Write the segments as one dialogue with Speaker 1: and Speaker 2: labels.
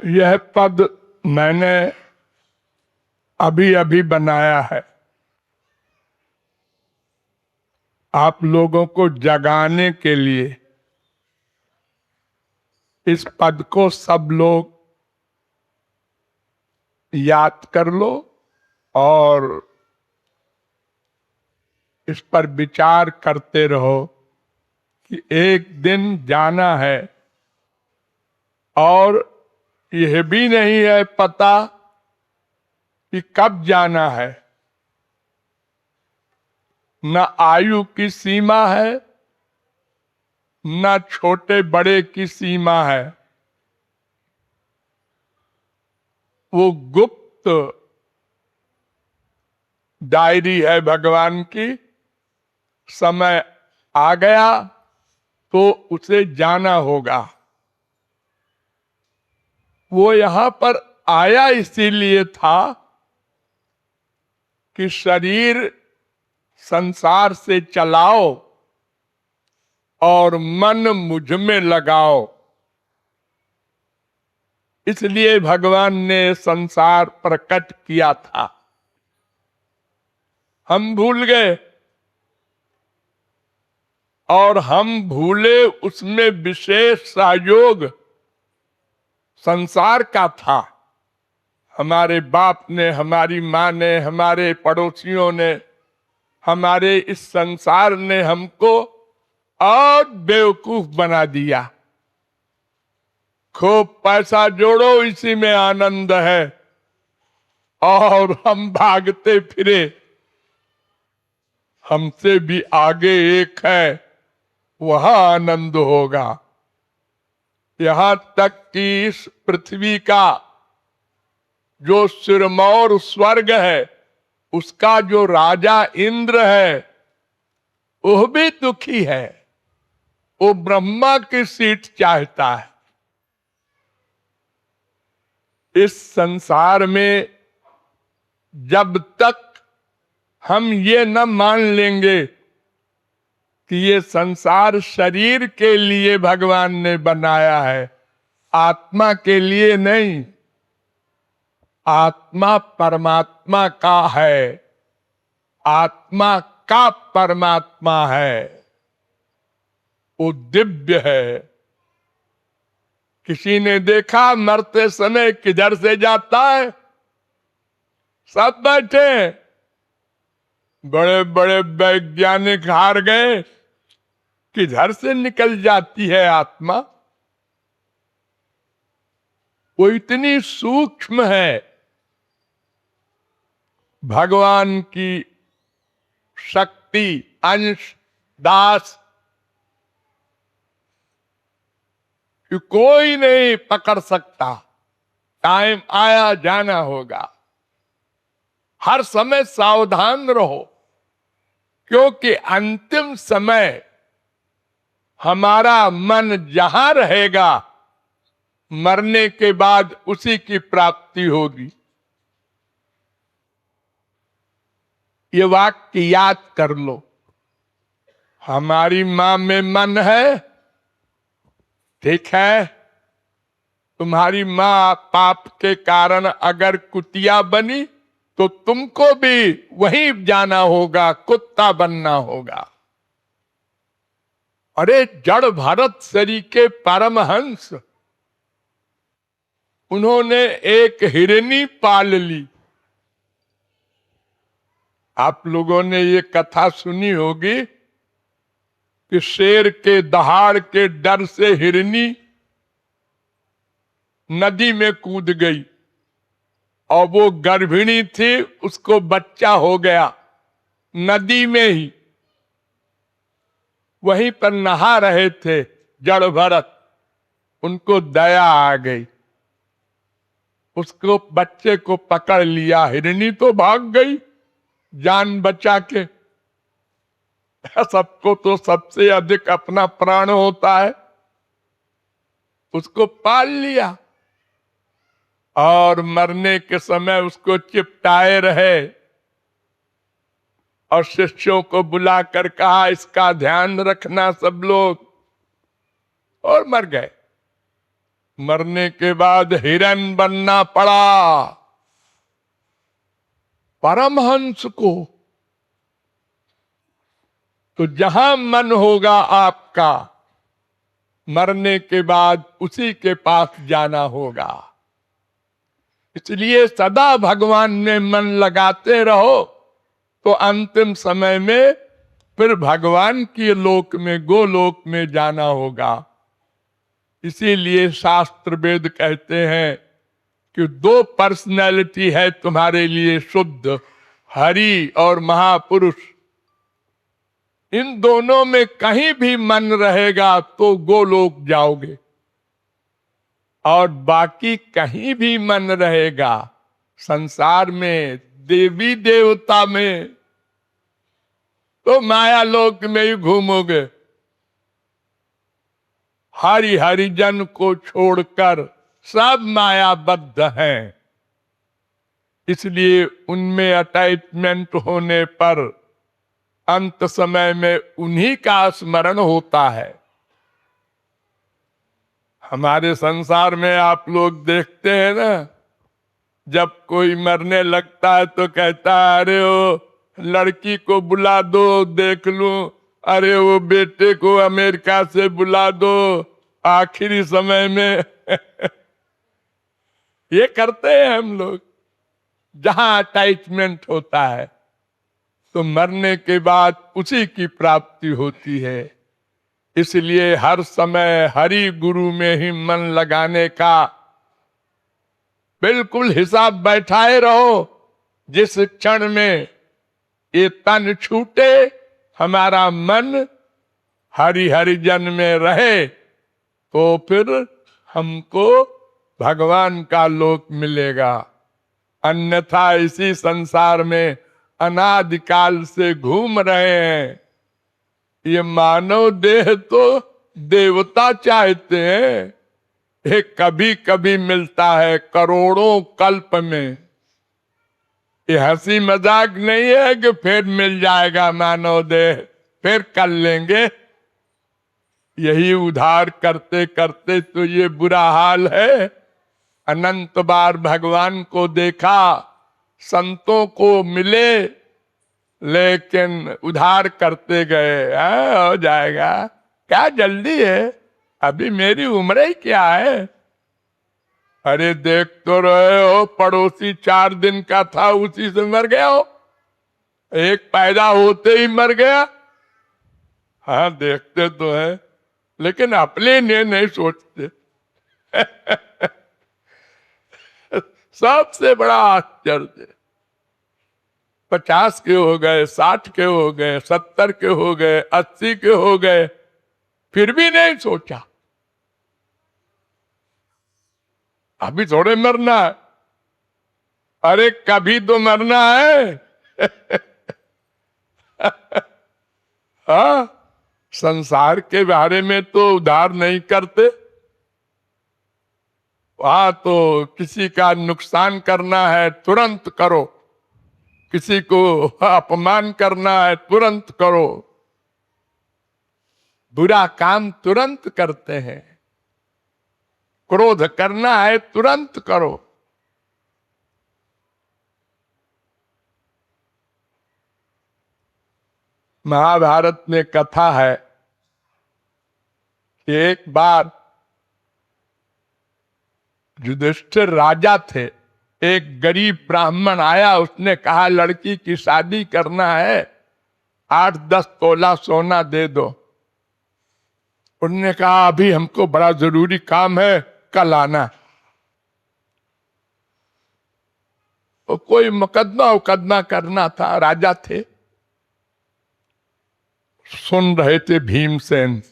Speaker 1: यह पद मैंने अभी अभी बनाया है। आप लोगों को जगाने के लिए इस पद को सब लोग याद कर लो और इस पर विचार करते रहो कि एक दिन जाना है और यह भी नहीं है पता कि कब जाना है। न आयु की सीमा है, न छोटे बड़े की सीमा है। वो गुप्त डायरी है भगवान की। समय आ गया तो उसे जाना होगा। वो यहां पर आया इसीलिए था कि शरीर संसार से चलाओ और मन मुझ में लगाओ। इसलिए भगवान ने संसार प्रकट किया था। हम भूल गए और हम भूले उसमें विशेष सहयोग संसार का था। हमारे बाप ने, हमारी माँ ने, हमारे पड़ोसियों ने, हमारे इस संसार ने हमको और बेवकूफ बना दिया। खूब पैसा जोड़ो, इसी में आनंद है, और हम भागते फिरे। हमसे भी आगे एक है, वह आनंद होगा। यहां तक कि इस पृथ्वी का जो सिरमौर स्वर्ग है, उसका जो राजा इंद्र है, वह भी दुखी है। वो ब्रह्मा की सीट चाहता है। इस संसार में जब तक हम ये न मान लेंगे कि ये संसार शरीर के लिए भगवान ने बनाया है, आत्मा के लिए नहीं। आत्मा परमात्मा का है, आत्मा का परमात्मा है, वो दिव्य है। किसी ने देखा मरते समय किधर से जाता है? सब बैठे, बड़े बड़े वैज्ञानिक हार गए, किधर से निकल जाती है आत्मा? वो इतनी सूक्ष्म है। भगवान की शक्ति, अंश, दास कि कोई नहीं पकड़ सकता। टाइम आया, जाना होगा। हर समय सावधान रहो, क्योंकि अंतिम समय हमारा मन जहां रहेगा, मरने के बाद उसी की प्राप्ति होगी। ये वाक्य याद कर लो। हमारी मां में मन है, ठीक है। तुम्हारी मां पाप के कारण अगर कुतिया बनी तो तुमको भी वहीं जाना होगा, कुत्ता बनना होगा। अरे जड़ भरत सरी के परमहंस, उन्होंने एक हिरनी पाल ली। आप लोगों ने ये कथा सुनी होगी कि शेर के दहाड़ के डर से हिरनी नदी में कूद गई और वो गर्भिणी थी, उसको बच्चा हो गया नदी में ही। वहीं पर नहा रहे थे जड़ भरत, उनको दया आ गई, उसको बच्चे को पकड़ लिया। हिरनी तो भाग गई जान बचा के। सबको तो सबसे अधिक अपना प्राण होता है, उसको पाल लिया और मरने के समय उसको चिपटाए रहे और शिष्यों को बुलाकर कहा इसका ध्यान रखना सब लोग, और मर गए। मरने के बाद हिरन बनना पड़ा परमहंस को। तो जहां मन होगा आपका, मरने के बाद उसी के पास जाना होगा। इसलिए सदा भगवान में मन लगाते रहो, तो अंतिम समय में फिर भगवान के लोक में, गोलोक में जाना होगा। इसीलिए शास्त्र वेद कहते हैं कि दो पर्सनैलिटी है तुम्हारे लिए शुद्ध, हरि और महापुरुष। इन दोनों में कहीं भी मन रहेगा तो गोलोक जाओगे, और बाकी कहीं भी मन रहेगा संसार में, देवी देवता में, तो माया लोक में ही घूमोगे। हरि हरिजन को छोड़कर सब मायाबद्ध हैं। इसलिए उनमें अटैचमेंट होने पर अंत समय में उन्हीं का स्मरण होता है। हमारे संसार में आप लोग देखते हैं ना, जब कोई मरने लगता है तो कहता है अरे वो लड़की को बुला दो देख लूं, अरे वो बेटे को अमेरिका से बुला दो आखिरी समय में ये करते हैं हम लोग। जहां अटैचमेंट होता है तो मरने के बाद उसी की प्राप्ति होती है। इसलिए हर समय हरि गुरु में ही मन लगाने का बिल्कुल हिसाब बैठाए रहो। जिस क्षण में ये तन छूटे, हमारा मन हरि हरिजन में रहे, तो फिर हमको भगवान का लोक मिलेगा। अन्यथा इसी संसार में अनादिकाल से घूम रहे हैं। ये मानव देह तो देवता चाहते हैं, ये कभी कभी मिलता है करोड़ों कल्प में। ये हंसी मजाक नहीं है कि फिर मिल जाएगा मानव देह, फिर कर लेंगे। यही उधार करते करते तो ये बुरा हाल है। अनंत बार भगवान को देखा, संतों को मिले, लेकिन उधार करते गए। हो जाएगा, क्या जल्दी है, अभी मेरी उम्र ही क्या है। अरे देख तो रहे हो, पड़ोसी 4 दिन का था उसी से मर गया हो, एक पैदा होते ही मर गया। हाँ देखते तो है, लेकिन अपने लिए नहीं सोचते सबसे बड़ा आश्चर्य, 50 के हो गए, 60 के हो गए, 70 के हो गए, 80 के हो गए, फिर भी नहीं सोचा अभी थोड़े मरना है। अरे कभी तो मरना है हाँ, संसार के बारे में तो उधार नहीं करते। वहां तो किसी का नुकसान करना है तुरंत करो, किसी को अपमान करना है तुरंत करो, बुरा काम तुरंत करते हैं, क्रोध करना है तुरंत करो। महाभारत में कथा है कि एक बार युधिष्ठिर राजा थे, एक गरीब ब्राह्मण आया, उसने कहा लड़की की शादी करना है, 8-10 तोला सोना दे दो। उन्होंने कहा अभी हमको बड़ा जरूरी काम है, कल आना। वो कोई मुकदमा करना था, राजा थे, सुन रहे थे भीमसेन।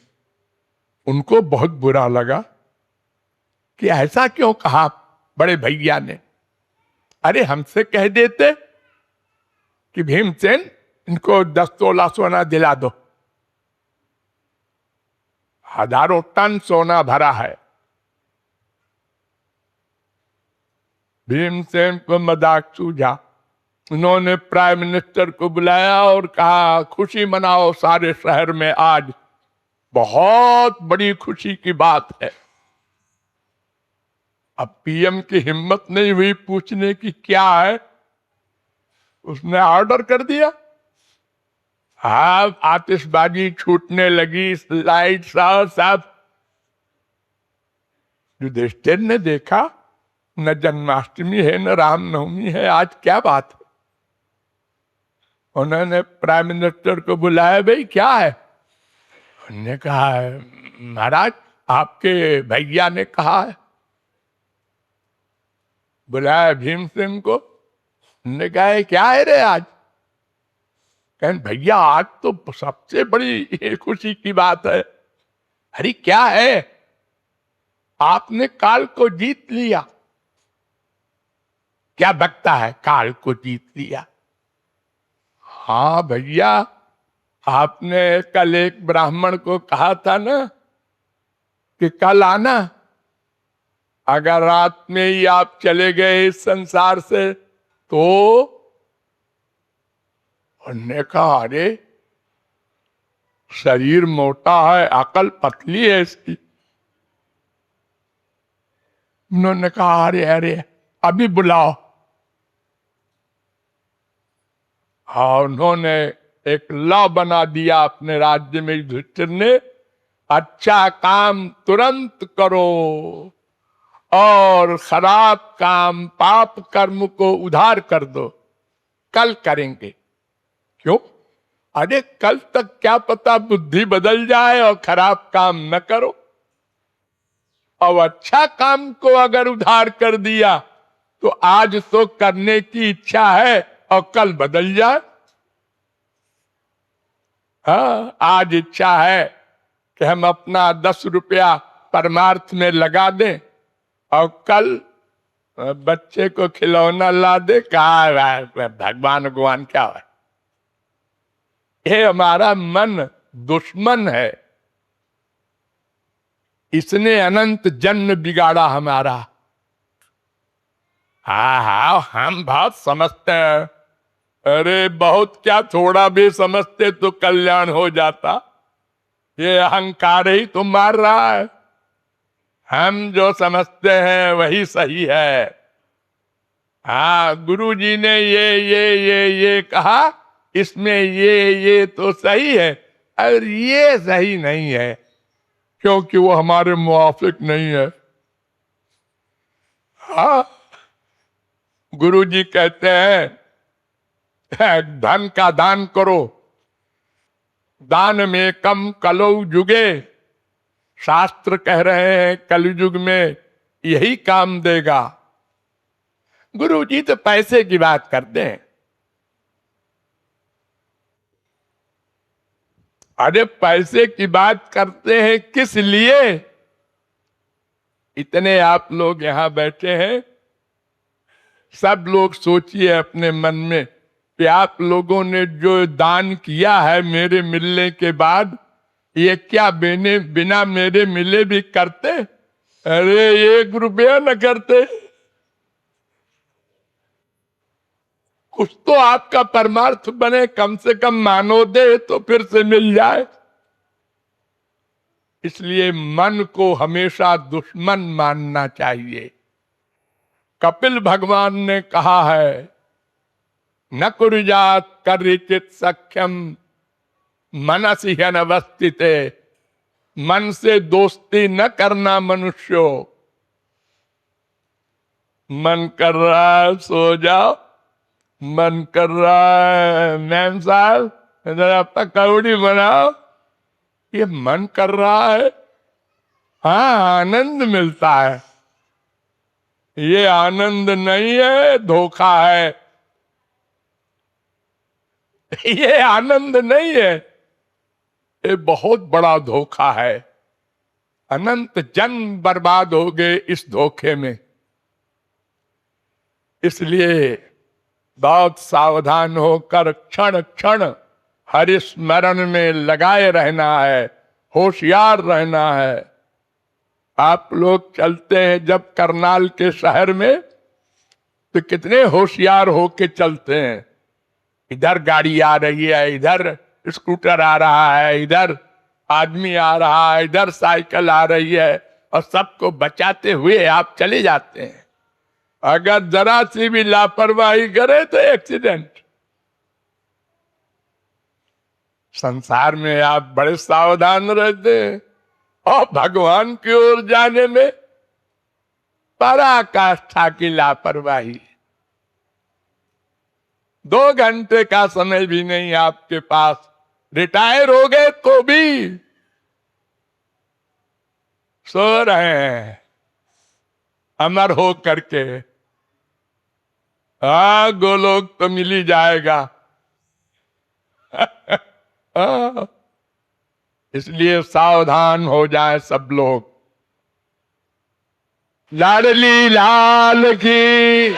Speaker 1: उनको बहुत बुरा लगा कि ऐसा क्यों कहा बड़े भैया ने। अरे हमसे कह देते कि भीमसेन इनको 10 तोला सोना दिला दो, हजारों टन सोना भरा है। भीमसेन को मजाक सूझा। उन्होंने प्राइम मिनिस्टर को बुलाया और कहा खुशी मनाओ सारे शहर में, आज बहुत बड़ी खुशी की बात है। अब पीएम की हिम्मत नहीं हुई पूछने की क्या है, उसने ऑर्डर कर दिया। हाँ, आतिशबाजी छूटने लगी, लाइट सब। युधिष्ठिर ने देखा न जन्माष्टमी है न रामनवमी है, आज क्या बात है। उन्होंने प्राइम मिनिस्टर को बुलाया, भाई क्या है। उन्होंने कहा, महाराज आपके भैया ने कहा है। बुलाया भीमसेन को, उन्होंने कहा क्या है रे आज। कहें भैया आज तो सबसे बड़ी खुशी की बात है। अरे क्या है। आपने काल को जीत लिया। क्या बकता है, काल को जीत लिया। हाँ भैया, आपने कल एक ब्राह्मण को कहा था ना कि कल आना, अगर रात में ही आप चले गए इस संसार से तो। उन्होंने कहा अरे शरीर मोटा है, अकल पतली है इसकी। उन्होंने कहा अरे अरे अभी बुलाओ। हाँ, उन्होंने एक लॉ बना दिया अपने राज्य में युधिष्ठिर ने, अच्छा काम तुरंत करो और खराब काम पाप कर्म को उधार कर दो, कल करेंगे। क्यों? अरे कल तक क्या पता बुद्धि बदल जाए और खराब काम न करो। और अच्छा काम को अगर उधार कर दिया तो आज तो करने की इच्छा है और कल बदल जाए। हाँ, आज इच्छा है कि हम अपना 10 रुपया परमार्थ में लगा दें और कल बच्चे को खिलौना ला दे, कहा भगवान क्या है। ये हमारा मन दुश्मन है, इसने अनंत जन्म बिगाड़ा हमारा। हाँ, हम बहुत समझते हैं। अरे बहुत क्या, थोड़ा भी समझते तो कल्याण हो जाता। ये अहंकार ही तो मार रहा है। हम जो समझते हैं वही सही है। हाँ, गुरु जी ने ये कहा, इसमें ये तो सही है और ये सही नहीं है, क्योंकि वो हमारे मुआफिक नहीं है। हाँ, गुरु जी कहते हैं धन का दान करो, दान में कम कलौ जुगे। शास्त्र कह रहे हैं कलयुग में यही काम देगा। गुरु जी तो पैसे की बात करते हैं। अरे पैसे की बात करते हैं किस लिए? इतने आप लोग यहां बैठे हैं, सब लोग सोचिए अपने मन में कि आप लोगों ने जो दान किया है मेरे मिलने के बाद, ये क्या बिना मेरे मिले भी करते? अरे 1 रुपया न करते। कुछ तो आपका परमार्थ बने, कम से कम मानो दे तो फिर से मिल जाए। इसलिए मन को हमेशा दुश्मन मानना चाहिए। कपिल भगवान ने कहा है, न कुरुजात कर्चित सख्यम मनसि ह्यनवस्थिते। मन से दोस्ती न करना मनुष्यो। मन कर रहा है सो जाओ, मन कर रहा है मैम साहब जरा पकौड़ी बनाओ, ये मन कर रहा है। हाँ, आनंद मिलता है। ये आनंद नहीं है, धोखा है। ये आनंद नहीं है, ये बहुत बड़ा धोखा है। अनंत जन्म बर्बाद हो गए इस धोखे में। इसलिए बहुत सावधान होकर क्षण क्षण हरि स्मरण में लगाए रहना है, होशियार रहना है। आप लोग चलते हैं जब करनाल के शहर में तो कितने होशियार होके चलते हैं। इधर गाड़ी आ रही है, इधर स्कूटर आ रहा है, इधर आदमी आ रहा है, इधर साइकिल आ रही है, और सबको बचाते हुए आप चले जाते हैं। अगर जरा सी भी लापरवाही करे तो एक्सीडेंट। संसार में आप बड़े सावधान रहते हैं और भगवान की ओर जाने में पराकाष्ठा की लापरवाही। 2 घंटे का समय भी नहीं आपके पास, रिटायर हो गए तो भी सो रहे हैं अमर हो करके। गोलोक तो मिल ही जाएगा। इसलिए सावधान हो जाए सब लोग। लाडली लाल की